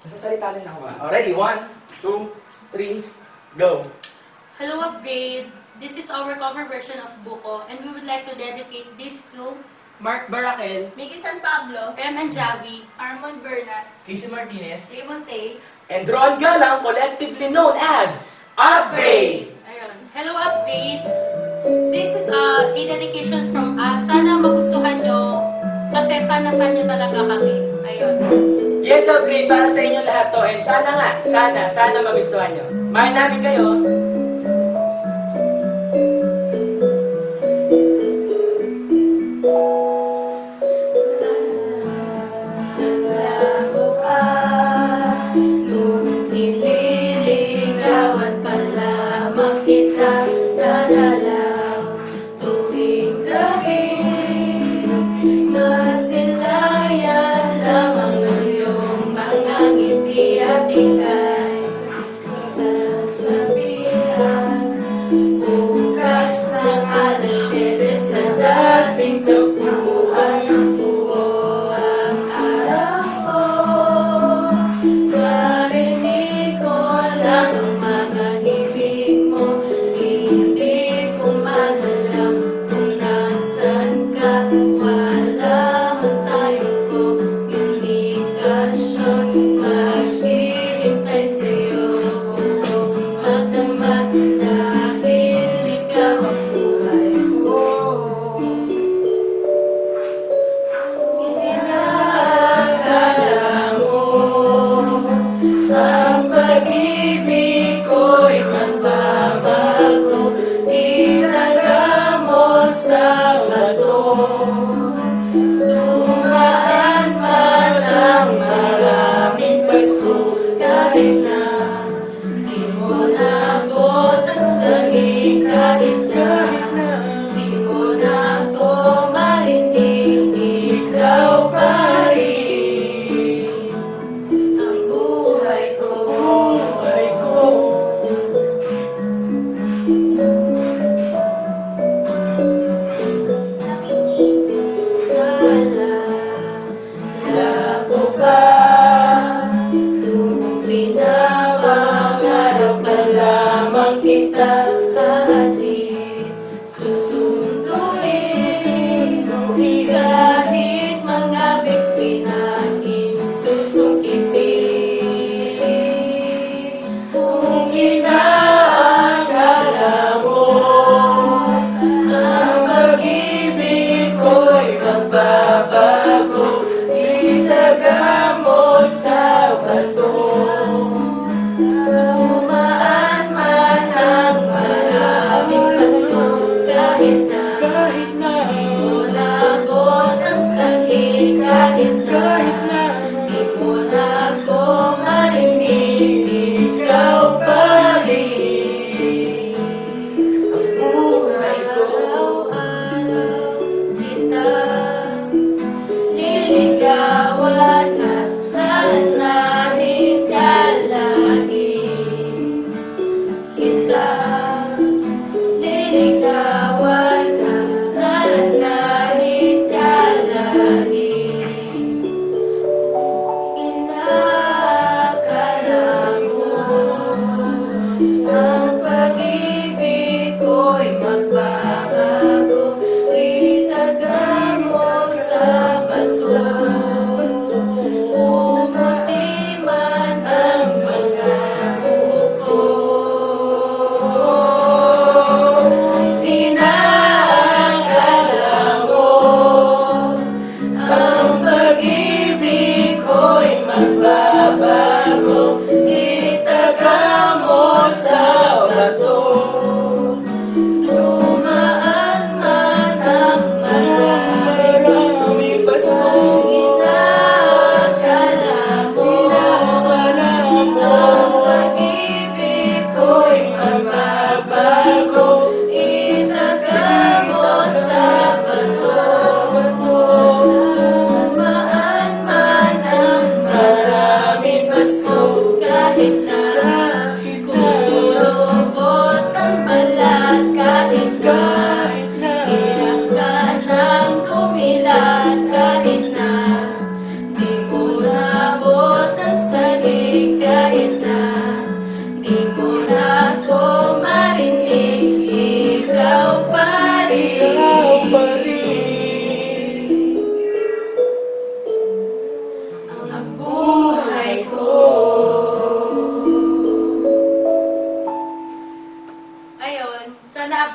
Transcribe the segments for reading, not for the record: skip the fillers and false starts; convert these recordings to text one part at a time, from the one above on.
Nasasalita rin ako. Ready? 1, 2, 3, go! Hello upgrade. This is our cover version of Buko and we would like to dedicate this to Mark Barakel, Miggy San Pablo, Pem and Javi, Armand Bernas, Casey Martinez, Raymond Tay, and Ron Galang, collectively known as Upgrade! ayun. Hello upgrade. This is a dedication from us. Sana magustuhan nyo kasi fan nyo talaga kami. Ayun. Yes, Upgrade, para sa inyo lahat to. And sana nga, sana magustuhan nyo. Mahal namin kayo. Naglago ka nung nililigawan pa lamang kita nadalaw tuwing gabi. Masilayan lamang ng iyong mga ngiti at ika'y sasabihin.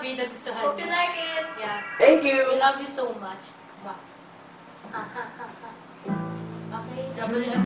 happy nagustuhan Hope you niyo. like it. Yeah. Thank We you! love you so much. Wow. Okay, WF